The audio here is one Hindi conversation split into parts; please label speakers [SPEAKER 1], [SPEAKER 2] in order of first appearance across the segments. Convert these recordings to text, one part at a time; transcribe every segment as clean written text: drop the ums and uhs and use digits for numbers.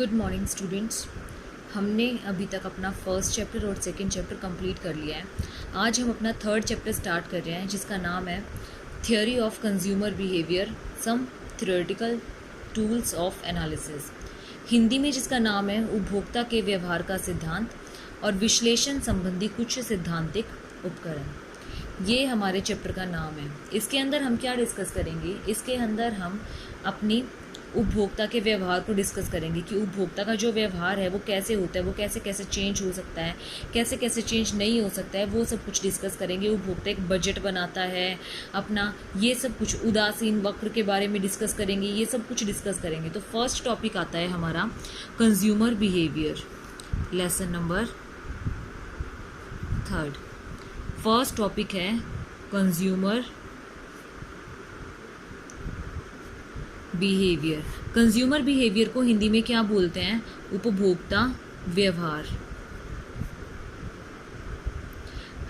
[SPEAKER 1] Good morning students. हमने अभी तक अपना फर्स्ट चैप्टर और सेकंड चैप्टर कंप्लीट कर लिया है। आज हम अपना थर्ड चैप्टर स्टार्ट कर रहे हैं जिसका नाम है theory of consumer behaviour, some theoretical tools of analysis. Hindi में जिसका नाम है उपभोक्ता के व्यवहार का सिद्धांत और विश्लेषण संबंधी कुछ सिद्धांतिक उपकरण। ये हमारे चैप्टर का नाम है। इसके अंदर हम क्या डिस्कस करेंगे? इसके अंदर हम अपनी उपभोक्ता के व्यवहार को डिस्कस करेंगे कि उपभोक्ता का जो व्यवहार है वो कैसे होता है, वो कैसे कैसे चेंज हो सकता है, कैसे कैसे चेंज नहीं हो सकता है, वो सब कुछ डिस्कस करेंगे। उपभोक्ता एक बजट बनाता है अपना, ये सब कुछ उदासीन वक्र के बारे में डिस्कस करेंगे, ये सब कुछ डिस्कस करेंगे। तो फर्स्ट टॉपिक आता है हमारा consumer behaviour, lesson number 3। First topic है कंज्यूमर बिहेवियर। कंज्यूमर बिहेवियर को हिंदी में क्या बोलते हैं? उपभोक्ता व्यवहार।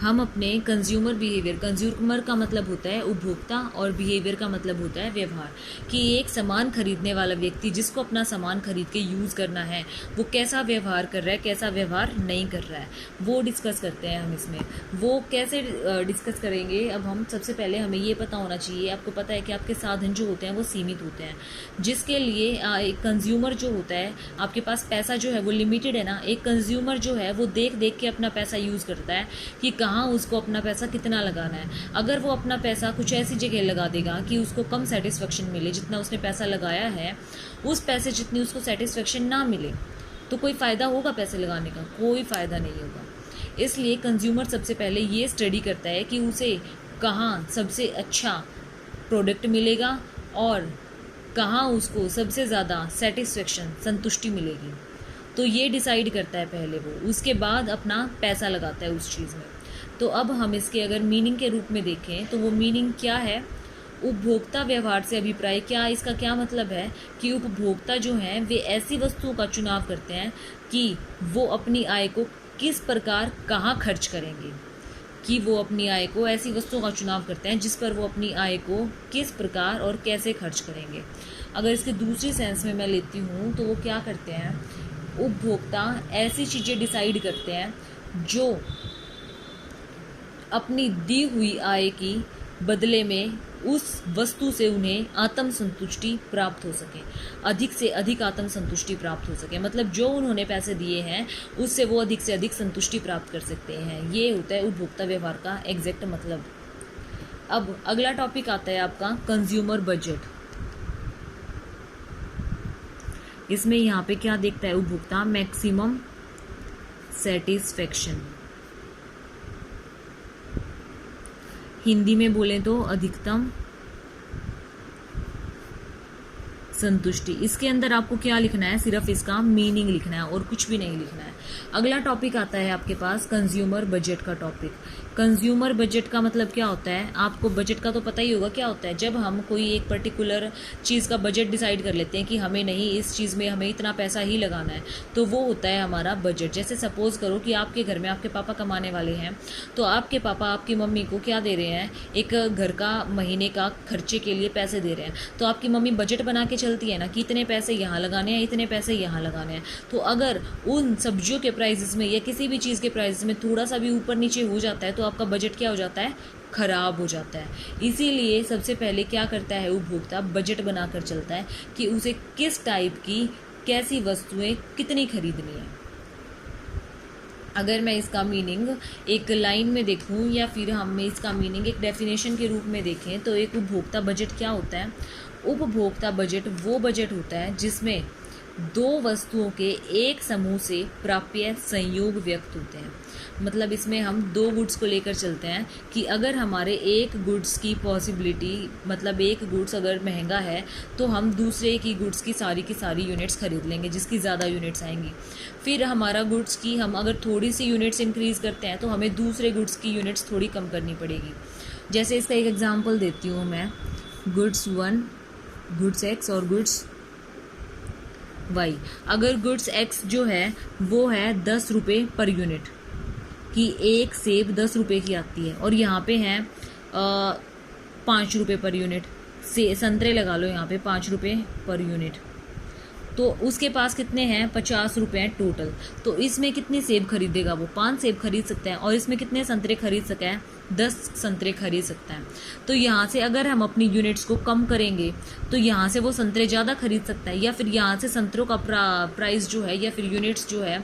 [SPEAKER 1] हम अपने कंज्यूमर बिहेवियर, कंज्यूमर का मतलब होता है उपभोक्ता और बिहेवियर का मतलब होता है व्यवहार, कि एक सामान खरीदने वाला व्यक्ति जिसको अपना सामान खरीद के यूज़ करना है वो कैसा व्यवहार कर रहा है, कैसा व्यवहार नहीं कर रहा है, वो डिस्कस करते हैं हम इसमें। वो कैसे डिस्कस करेंगे? अब हम सबसे पहले हमें ये पता होना चाहिए, आपको पता है कि आपके साधन जो होते हैं वो सीमित होते हैं, जिसके लिए एक कंज्यूमर जो होता है, आपके पास पैसा जो है वो लिमिटेड है ना। एक कंज्यूमर जो है वो देख देख के अपना पैसा यूज़ करता है कि कहाँ उसको अपना पैसा कितना लगाना है। अगर वो अपना पैसा कुछ ऐसी जगह लगा देगा कि उसको कम सेटिस्फेक्शन मिले, जितना उसने पैसा लगाया है उस पैसे जितनी उसको सेटिस्फेक्शन ना मिले, तो कोई फ़ायदा होगा पैसे लगाने का? कोई फ़ायदा नहीं होगा। इसलिए कंज्यूमर सबसे पहले ये स्टडी करता है कि उसे कहाँ सबसे अच्छा प्रोडक्ट मिलेगा और कहाँ उसको सबसे ज़्यादा सेटिस्फेक्शन, संतुष्टि मिलेगी। तो ये डिसाइड करता है पहले वो, उसके बाद अपना पैसा लगाता है उस चीज़ में। तो अब हम इसके अगर मीनिंग के रूप में देखें तो वो मीनिंग क्या है? उपभोक्ता व्यवहार से अभिप्राय क्या, इसका क्या मतलब है कि उपभोक्ता जो हैं वे ऐसी वस्तुओं का चुनाव करते हैं कि वो अपनी आय को किस प्रकार कहाँ खर्च करेंगे, कि वो अपनी आय को ऐसी वस्तुओं का चुनाव करते हैं जिस पर वो अपनी आय को किस प्रकार और कैसे खर्च करेंगे। अगर इसके दूसरी सेंस में मैं लेती हूँ तो वो क्या करते हैं? उपभोक्ता ऐसी चीज़ें डिसाइड करते हैं जो अपनी दी हुई आय की बदले में उस वस्तु से उन्हें आत्म संतुष्टि प्राप्त हो सके, अधिक से अधिक आत्म संतुष्टि प्राप्त हो सके। मतलब जो उन्होंने पैसे दिए हैं उससे वो अधिक से अधिक संतुष्टि प्राप्त कर सकते हैं। ये होता है उपभोक्ता व्यवहार का एग्जैक्ट मतलब। अब अगला टॉपिक आता है आपका कंज्यूमर बजट। इसमें यहाँ पे क्या देखता है उपभोक्ता? मैक्सिमम सेटिस्फेक्शन, हिंदी में बोलें तो अधिकतम संतुष्टि। इसके अंदर आपको क्या लिखना है? सिर्फ इसका मीनिंग लिखना है और कुछ भी नहीं लिखना है। अगला टॉपिक आता है आपके पास कंज्यूमर बजट का टॉपिक। कंज्यूमर बजट का मतलब क्या होता है? आपको बजट का तो पता ही होगा क्या होता है। जब हम कोई एक पर्टिकुलर चीज़ का बजट डिसाइड कर लेते हैं कि हमें नहीं, इस चीज़ में हमें इतना पैसा ही लगाना है, तो वो होता है हमारा बजट। जैसे सपोज करो कि आपके घर में आपके पापा कमाने वाले हैं, तो आपके पापा आपकी मम्मी को क्या दे रहे हैं? एक घर का महीने का खर्चे के लिए पैसे दे रहे हैं। तो आपकी मम्मी बजट बना के चलती है ना कि इतने पैसे यहाँ लगाने हैं, इतने पैसे यहाँ लगाने हैं। तो अगर उन सब्जियों के प्राइसेस में या किसी भी चीज़ के प्राइसेस में थोड़ा सा भी ऊपर नीचे हो जाता है तो आपका बजट क्या हो जाता है? खराब हो जाता है। इसीलिए सबसे पहले क्या करता है उपभोक्ता? बजट बनाकर चलता है कि उसे किस टाइप की कैसी वस्तुएं कितनी खरीदनी है। अगर मैं इसका मीनिंग एक लाइन में देखूं या फिर हम इसका मीनिंग एक डेफिनेशन के रूप में देखें तो एक उपभोक्ता बजट क्या होता है? उपभोक्ता बजट वो बजट होता है जिसमें दो वस्तुओं के एक समूह से प्राप्य संयोग व्यक्त होते हैं। मतलब इसमें हम दो गुड्स को लेकर चलते हैं कि अगर हमारे एक गुड्स की पॉसिबिलिटी, मतलब एक गुड्स अगर महंगा है तो हम दूसरे की गुड्स की सारी यूनिट्स खरीद लेंगे जिसकी ज़्यादा यूनिट्स आएंगी। फिर हमारा गुड्स की हम अगर थोड़ी सी यूनिट्स इंक्रीज़ करते हैं तो हमें दूसरे गुड्स की यूनिट्स थोड़ी कम करनी पड़ेगी। जैसे इसका एक एग्जाम्पल देती हूँ मैं, गुड्स 1, गुड्स एक्स और गुड्स वाई। अगर गुड्स एक्स जो है वो है 10 रुपये पर यूनिट, कि एक सेब 10 रुपये की आती है और यहाँ पे है 5 रुपये पर यूनिट। से संतरे लगा लो यहाँ पे 5 रुपये पर यूनिट। तो उसके पास कितने हैं 50 रुपये टोटल। तो इसमें कितने सेब खरीदेगा वो 5 सेब खरीद सकता है, और इसमें कितने संतरे खरीद सकता है 10 संतरे खरीद सकता है। तो यहाँ से अगर हम अपनी यूनिट्स को कम करेंगे तो यहाँ से वो संतरे ज़्यादा खरीद सकता है, या फिर यहाँ से संतरों का प्राइस जो है या फिर यूनिट्स जो है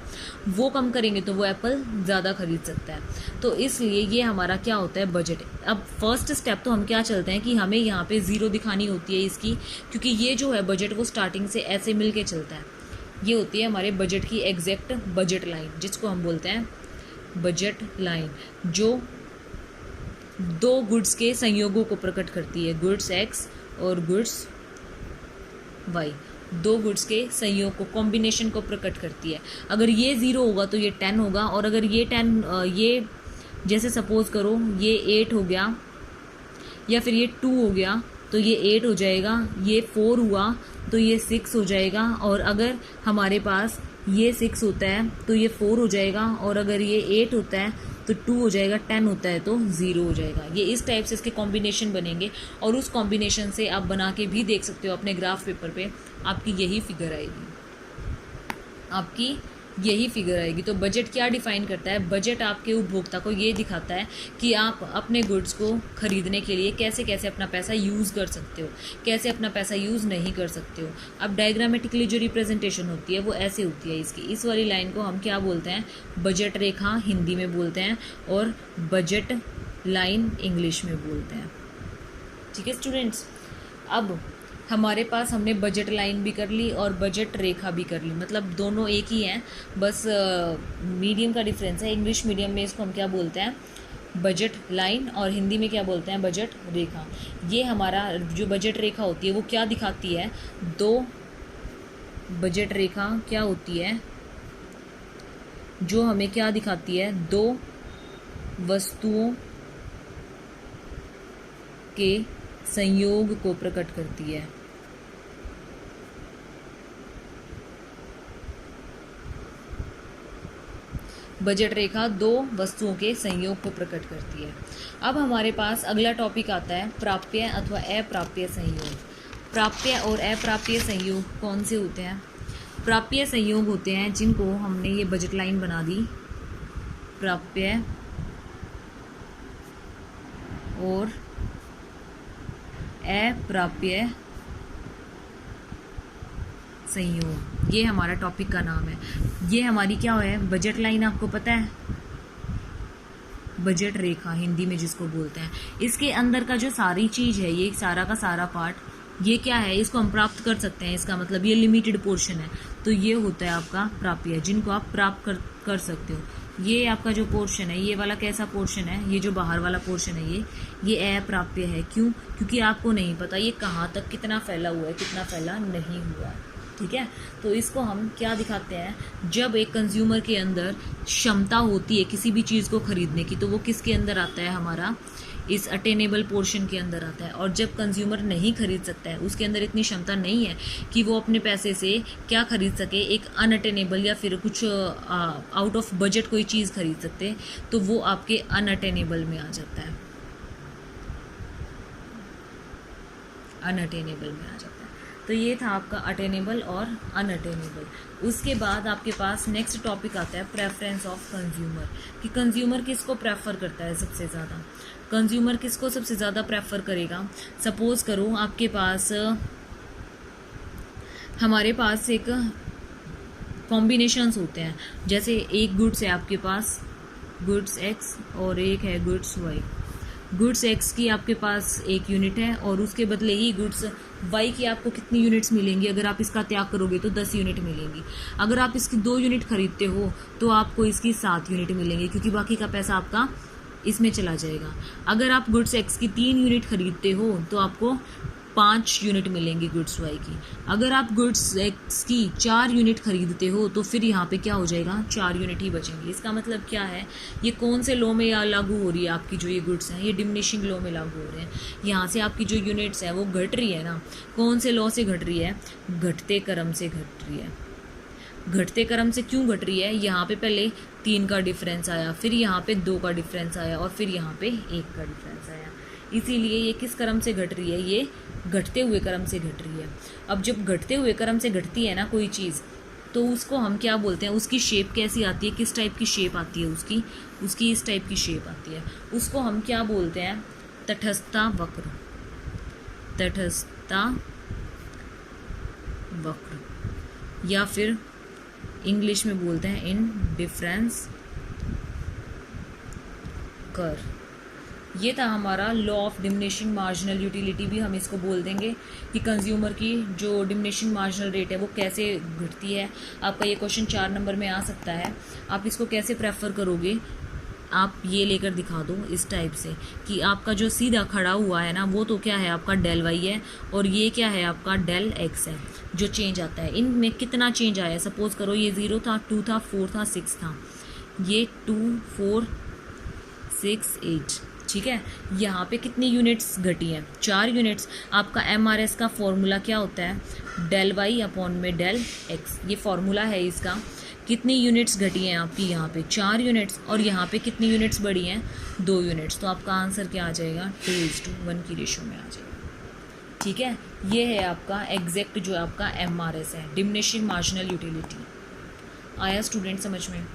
[SPEAKER 1] वो कम करेंगे तो वो एप्पल ज़्यादा खरीद सकता है। तो इसलिए ये हमारा क्या होता है बजट। अब फर्स्ट स्टेप तो हम क्या चलते हैं कि हमें यहाँ पे ज़ीरो दिखानी होती है इसकी, क्योंकि ये जो है बजट वो स्टार्टिंग से ऐसे मिल के चलता है। ये होती है हमारे बजट की एग्जैक्ट बजट लाइन, जिसको हम बोलते हैं बजट लाइन, जो दो गुड्स के संयोगों को प्रकट करती है, गुड्स एक्स और गुड्स वाई, दो गुड्स के संयोग को, कॉम्बिनेशन को प्रकट करती है। अगर ये 0 होगा तो ये 10 होगा, और अगर ये 10 ये जैसे सपोज करो ये 8 हो गया या फिर ये 2 हो गया तो ये 8 हो जाएगा, ये 4 हुआ तो ये 6 हो जाएगा, और अगर हमारे पास ये 6 होता है तो ये 4 हो जाएगा, और अगर ये 8 होता है तो 2 हो जाएगा, 10 होता है तो 0 हो जाएगा। ये इस टाइप से इसके कॉम्बिनेशन बनेंगे, और उस कॉम्बिनेशन से आप बना के भी देख सकते हो अपने ग्राफ पेपर पे, आपकी यही फिगर आएगी, आपकी यही फिगर आएगी। तो बजट क्या डिफाइन करता है, बजट आपके उपभोक्ता को ये दिखाता है कि आप अपने गुड्स को खरीदने के लिए कैसे कैसे अपना पैसा यूज़ कर सकते हो, कैसे अपना पैसा यूज़ नहीं कर सकते हो। अब डायग्रामेटिकली जो रिप्रेजेंटेशन होती है वो ऐसे होती है इसकी, इस वाली लाइन को हम क्या बोलते हैं बजट रेखा हिंदी में बोलते हैं, और बजट लाइन इंग्लिश में बोलते हैं। ठीक है स्टूडेंट्स, अब हमारे पास हमने बजट लाइन भी कर ली और बजट रेखा भी कर ली, मतलब दोनों एक ही हैं, बस मीडियम का डिफरेंस है। इंग्लिश मीडियम में इसको हम क्या बोलते हैं बजट लाइन, और हिंदी में क्या बोलते हैं बजट रेखा। ये हमारा जो बजट रेखा होती है वो क्या दिखाती है, दो बजट रेखा क्या होती है जो हमें क्या दिखाती है, दो वस्तुओं के संयोग को प्रकट करती है। बजट रेखा दो वस्तुओं के संयोग को प्रकट करती है। अब हमारे पास अगला टॉपिक आता है प्राप्य अथवा अप्राप्य संयोग। प्राप्य और अप्राप्य संयोग कौन से होते हैं? प्राप्य संयोग होते हैं जिनको हमने ये बजट लाइन बना दी, प्राप्य और अप्राप्य संयोग, ये हमारा टॉपिक का नाम है। ये हमारी क्या है बजट लाइन, आपको पता है बजट रेखा हिंदी में जिसको बोलते हैं। इसके अंदर का जो सारी चीज है, ये सारा का सारा पार्ट, ये क्या है, इसको हम प्राप्त कर सकते हैं। इसका मतलब ये लिमिटेड पोर्शन है, तो ये होता है आपका प्राप्य, जिनको आप प्राप्त कर सकते हो। ये आपका जो पोर्शन है, ये वाला कैसा पोर्शन है, ये जो बाहर वाला पोर्शन है ये अप्राप्य है। क्यों? क्योंकि आपको नहीं पता ये कहाँ तक कितना फैला हुआ है, कितना फैला नहीं हुआ है। ठीक है, तो इसको हम क्या दिखाते हैं, जब एक कंज्यूमर के अंदर क्षमता होती है किसी भी चीज़ को खरीदने की, तो वो किसके अंदर आता है, हमारा इस अटेनेबल पोर्शन के अंदर आता है। और जब कंज्यूमर नहीं खरीद सकता है, उसके अंदर इतनी क्षमता नहीं है कि वो अपने पैसे से क्या खरीद सके, एक अनअटेनेबल या फिर कुछ आउट ऑफ बजट कोई चीज़ खरीद सकते, तो वो आपके अनअटेनेबल में आ जाता है, अनअटेनेबल में आ जाता है। तो ये था आपका अटेनेबल और अनअटेनेबल। उसके बाद आपके पास नेक्स्ट टॉपिक आता है प्रेफरेंस ऑफ कंज्यूमर, कि कंज्यूमर किसको प्रेफर करता है सबसे ज़्यादा। कंज्यूमर किसको सबसे ज़्यादा प्रेफर करेगा? सपोज करो आपके पास, हमारे पास एक कॉम्बिनेशंस होते हैं, जैसे एक गुड्स है आपके पास गुड्स एक्स और एक है गुड्स वाई। गुड्स एक्स की आपके पास एक यूनिट है और उसके बदले ही गुड्स वाई की आपको कितनी यूनिट्स मिलेंगी? अगर आप इसका त्याग करोगे तो 10 यूनिट मिलेंगी। अगर आप इसकी 2 यूनिट खरीदते हो तो आपको इसकी 7 यूनिट मिलेंगी, क्योंकि बाकी का पैसा आपका इसमें चला जाएगा। अगर आप गुड्स एक्स की 3 यूनिट खरीदते हो तो आपको 5 यूनिट मिलेंगी गुड्स वाई की। अगर आप गुड्स एक्स की 4 यूनिट खरीदते हो तो फिर यहाँ पे क्या हो जाएगा, 4 यूनिट ही बचेंगी। इसका मतलब क्या है, ये कौन से लॉ में लागू हो रही है आपकी जो ये गुड्स हैं, ये डिमिनिशिंग लॉ में लागू हो रहे हैं। यहाँ से आपकी जो यूनिट्स हैं वो घट रही है ना, कौन से लॉ से घट रही है, घटते क्रम से घट रही है। घटते क्रम से क्यों घट रही है? यहाँ पे पहले 3 का डिफरेंस आया, फिर यहाँ पे 2 का डिफरेंस आया और फिर यहाँ पे 1 का डिफरेंस आया। इसीलिए ये किस क्रम से घट रही है, ये घटते हुए क्रम से घट रही है। अब जब घटते हुए क्रम से घटती है ना कोई चीज़, तो उसको हम क्या बोलते हैं, उसकी शेप कैसी आती है, किस टाइप की शेप आती है उसकी इस टाइप की शेप आती है, उसको हम क्या बोलते हैं, तटस्थता वक्र। तटस्थता वक्र, या फिर इंग्लिश में बोलते हैं इंडिफरेंस कर्व। ये था हमारा law of diminishing marginal utility, भी हम इसको बोल देंगे कि कंज्यूमर की जो डिमिनिशिंग मार्जिनल रेट है वो कैसे घटती है। आपका ये क्वेश्चन 4 नंबर में आ सकता है। आप इसको कैसे प्रेफर करोगे, आप ये लेकर दिखा दो इस टाइप से कि आपका जो सीधा खड़ा हुआ है ना वो तो क्या है, आपका डेल वाई है, और ये क्या है, आपका डेल एक्स है। जो चेंज आता है इनमें कितना चेंज आया, सपोज करो ये 0 था, 2 था, 4 था, 6 था, ये 2 4 6 8, ठीक है। यहाँ पे कितनी यूनिट्स घटी हैं, 4 यूनिट्स। आपका MRS का फॉर्मूला क्या होता है, डेल वाई अपॉन में डेल एक्स, ये फॉर्मूला है इसका। कितनी यूनिट्स घटी हैं आपकी, यहाँ पे 4 यूनिट्स, और यहाँ पे कितनी यूनिट्स बढ़ी हैं, 2 यूनिट्स। तो आपका आंसर क्या आ जाएगा, 2:1 की रेशो में आ जाएगा, ठीक है। ये है आपका एग्जैक्ट जो आपका MRS है, डिमिनिशिंग मार्जिनल यूटिलिटी। आया स्टूडेंट समझ में,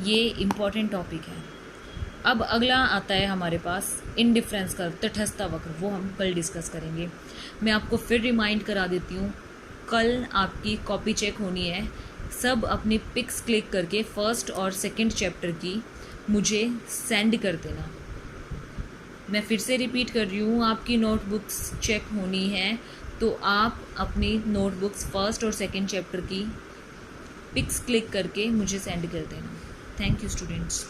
[SPEAKER 1] ये इम्पॉर्टेंट टॉपिक है। अब अगला आता है हमारे पास इंडिफरेंस कर्व, तटस्थता वक्र, वो हम कल डिस्कस करेंगे। मैं आपको फिर रिमाइंड करा देती हूँ, कल आपकी कॉपी चेक होनी है। सब अपनी पिक्स क्लिक करके फर्स्ट और सेकंड चैप्टर की मुझे सेंड कर देना। मैं फिर से रिपीट कर रही हूँ, आपकी नोटबुक्स चेक होनी है, तो आप अपनी नोटबुक्स फर्स्ट और सेकंड चैप्टर की पिक्स क्लिक करके मुझे सेंड कर देना। Thank you students.